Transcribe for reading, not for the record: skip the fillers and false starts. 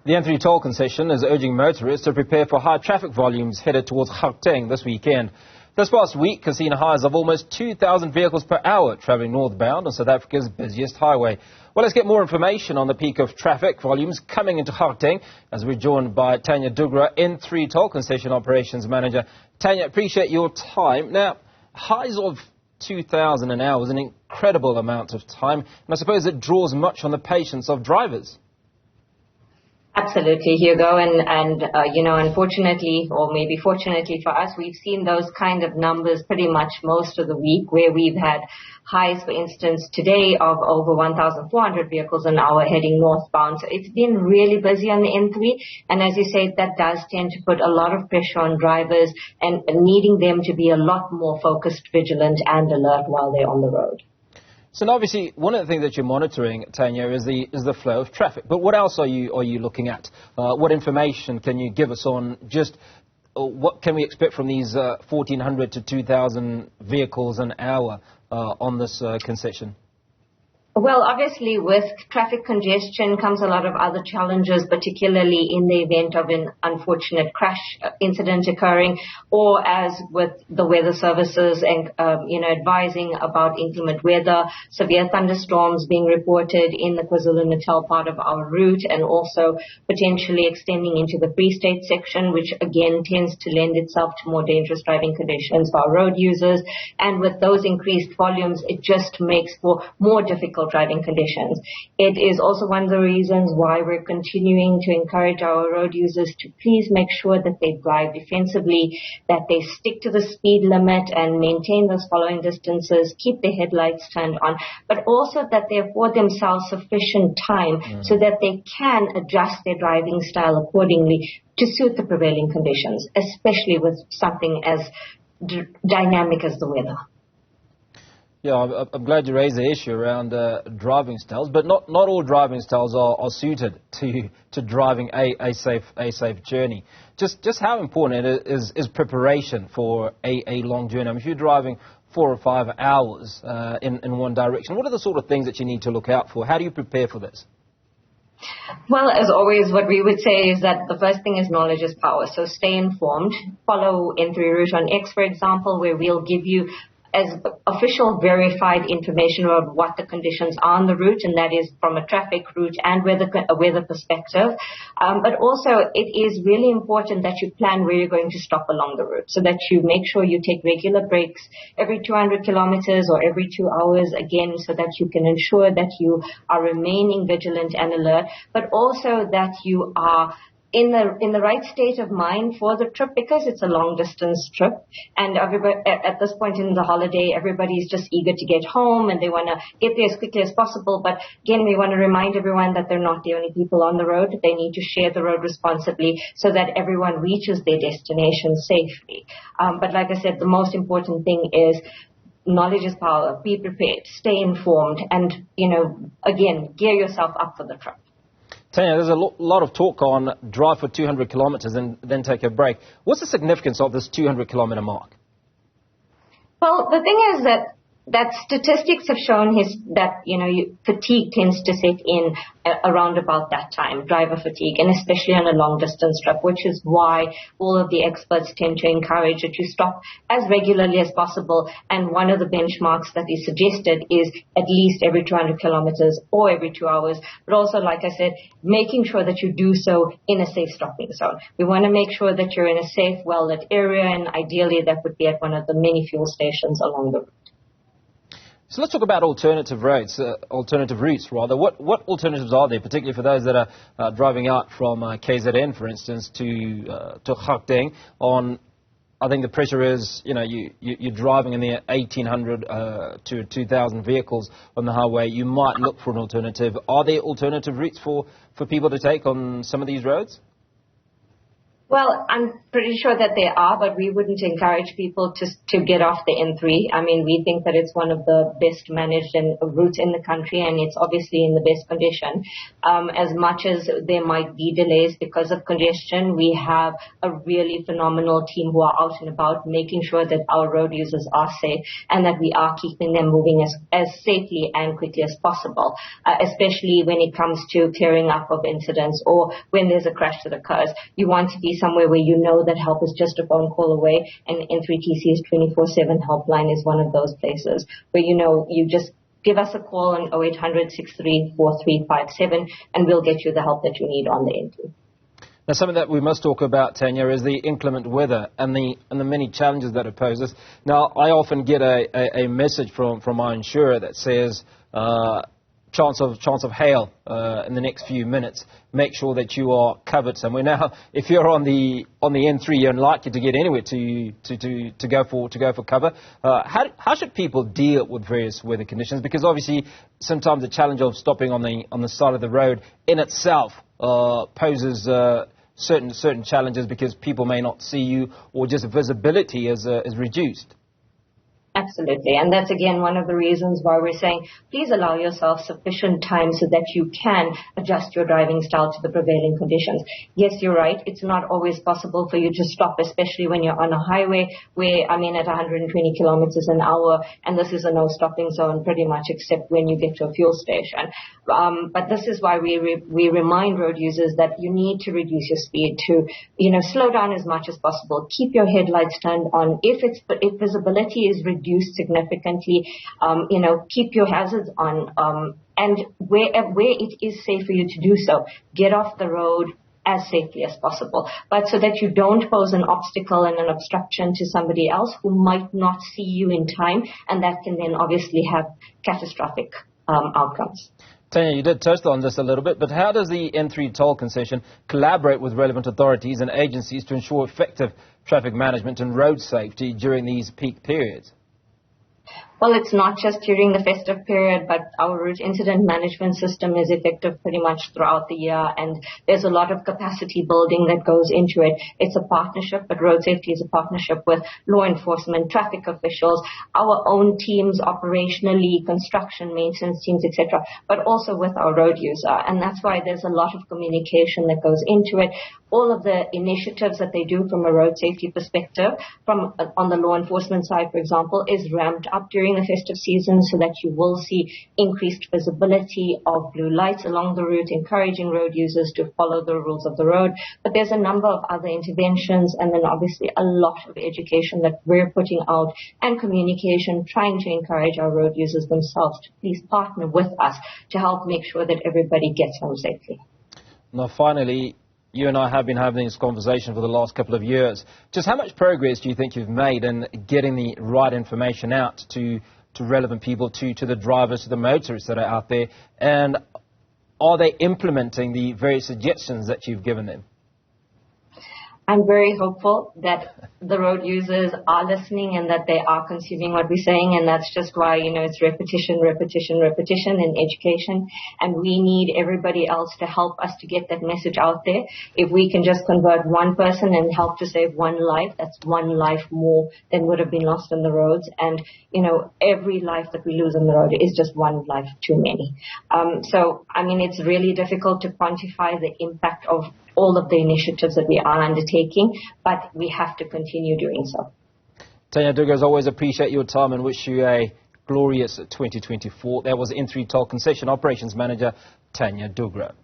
The N3 Toll Concession is urging motorists to prepare for high traffic volumes headed towards Gauteng this weekend. This past week has seen highs of almost 2,000 vehicles per hour travelling northbound on South Africa's busiest highway. Well, let's get more information on the peak of traffic volumes coming into Gauteng as we're joined by Thania Dhoogra, N3 Toll Concession Operations Manager. Thania, appreciate your time. Now, highs of 2,000 an hour is an incredible amount of time, and I suppose it draws much on the patience of drivers. Absolutely, Hugo, and unfortunately, or maybe fortunately for us, we've seen those kind of numbers pretty much most of the week, where we've had highs, for instance, today of over 1,400 vehicles an hour heading northbound. So it's been really busy on the N3, and as you say, that does tend to put a lot of pressure on drivers and needing them to be a lot more focused, vigilant, and alert while they're on the road. So obviously, one of the things that you're monitoring, Thania, is the flow of traffic. But what else are you looking at? What information can you give us on just what can we expect from these 1,400 to 2,000 vehicles an hour on this concession? Well, obviously, with traffic congestion comes a lot of other challenges, particularly in the event of an unfortunate crash incident occurring, or as with the weather services and, advising about inclement weather, severe thunderstorms being reported in the KwaZulu-Natal part of our route, and also potentially extending into the Free State section, which again tends to lend itself to more dangerous driving conditions for our road users. And with those increased volumes, it just makes for more difficult driving conditions. It is also one of the reasons why we're continuing to encourage our road users to please make sure that they drive defensively, that they stick to the speed limit and maintain those following distances, keep their headlights turned on, but also that they afford themselves sufficient time so that they can adjust their driving style accordingly to suit the prevailing conditions, especially with something as dynamic as the weather. Yeah, I'm glad you raised the issue around driving styles, but not all driving styles are suited to driving a safe journey. Just how important it is preparation for a long journey. I mean, if you're driving 4 or 5 hours in one direction, what are the sort of things that you need to look out for? How do you prepare for this? Well, as always, what we would say is that the first thing is knowledge is power. So stay informed. Follow N3 Route on X, for example, where we'll give you as official verified information about what the conditions are on the route, and that is from a traffic route and a weather perspective. But also, it is really important that you plan where you're going to stop along the route, so that you make sure you take regular breaks every 200 kilometers or every 2 hours, again, so that you can ensure that you are remaining vigilant and alert, but also that you are in the right state of mind for the trip, because it's a long distance trip, and everybody, at this point in the holiday, everybody's just eager to get home and they want to get there as quickly as possible. But again, we want to remind everyone that they're not the only people on the road. They need to share the road responsibly so that everyone reaches their destination safely. But like I said, the most important thing is knowledge is power. Be prepared, stay informed, and again, gear yourself up for the trip. Thania, there's a lot of talk on drive for 200 kilometers and then take a break. What's the significance of this 200-kilometer mark? Well, the thing is that statistics have shown that fatigue tends to set in around about that time, driver fatigue, and especially on a long distance trip, which is why all of the experts tend to encourage that you stop as regularly as possible. And one of the benchmarks that is suggested is at least every 200 kilometers or every 2 hours, but also, like I said, making sure that you do so in a safe stopping zone. We want to make sure that you're in a safe, well-lit area, and ideally that would be at one of the many fuel stations along the route. So let's talk about alternative routes. What alternatives are there, particularly for those that are driving out from KZN, for instance, to Gauteng? I think the pressure is, you're driving in the 1,800 to 2,000 vehicles on the highway. You might look for an alternative. Are there alternative routes for people to take on some of these roads? Well, I'm pretty sure that they are, but we wouldn't encourage people to get off the N3. I mean, we think that it's one of the best managed routes in the country, and it's obviously in the best condition. As much as there might be delays because of congestion, we have a really phenomenal team who are out and about making sure that our road users are safe and that we are keeping them moving as safely and quickly as possible, especially when it comes to clearing up of incidents or when there's a crash that occurs. You want to be somewhere where you know that help is just a phone call away, and N3TC's 24/7 helpline is one of those places where you just give us a call on 0800 63 4357 and we'll get you the help that you need on the N3. Now, something that we must talk about, Thania, is the inclement weather and the many challenges that it poses. Now, I often get a message from my insurer that says chance of hail in the next few minutes. Make sure that you are covered somewhere. Now, if you're on the N3, you're unlikely to get anywhere to go for cover. How should people deal with various weather conditions? Because obviously, sometimes the challenge of stopping on the side of the road in itself poses certain challenges because people may not see you, or just visibility is reduced. Absolutely. And that's, again, one of the reasons why we're saying please allow yourself sufficient time so that you can adjust your driving style to the prevailing conditions. Yes, you're right. It's not always possible for you to stop, especially when you're on a highway where, at 120 kilometers an hour, and this is a no stopping zone pretty much except when you get to a fuel station. But this is why we remind road users that you need to reduce your speed to, slow down as much as possible. Keep your headlights turned on. If visibility is reduced significantly, keep your hazards on. And where it is safe for you to do so, get off the road as safely as possible, but so that you don't pose an obstacle and an obstruction to somebody else who might not see you in time, and that can then obviously have catastrophic outcomes. Thania, you did touch on this a little bit, but how does the N3 Toll Concession collaborate with relevant authorities and agencies to ensure effective traffic management and road safety during these peak periods? Well, it's not just during the festive period, but our route incident management system is effective pretty much throughout the year, and there's a lot of capacity building that goes into it. It's a partnership, but road safety is a partnership with law enforcement, traffic officials, our own teams operationally, construction, maintenance teams, etc., but also with our road user. And that's why there's a lot of communication that goes into it. All of the initiatives that they do from a road safety perspective, on the law enforcement side, for example, is ramped up during the festive season so that you will see increased visibility of blue lights along the route, encouraging road users to follow the rules of the road. But there's a number of other interventions, and then obviously a lot of education that we're putting out and communication, trying to encourage our road users themselves to please partner with us to help make sure that everybody gets home safely. Now, finally, you and I have been having this conversation for the last couple of years. Just how much progress do you think you've made in getting the right information out to relevant people, to the drivers, to the motorists that are out there? And are they implementing the various suggestions that you've given them? I'm very hopeful that the road users are listening and that they are consuming what we're saying, and that's just why, it's repetition in education, and we need everybody else to help us to get that message out there. If we can just convert one person and help to save one life, that's one life more than would have been lost on the roads, and, every life that we lose on the road is just one life too many. It's really difficult to quantify the impact of all of the initiatives that we are undertaking, but we have to continue doing so. Thania Dhoogra, as always, appreciate your time and wish you a glorious 2024. That was N3 Toll Concession Operations Manager Thania Dhoogra.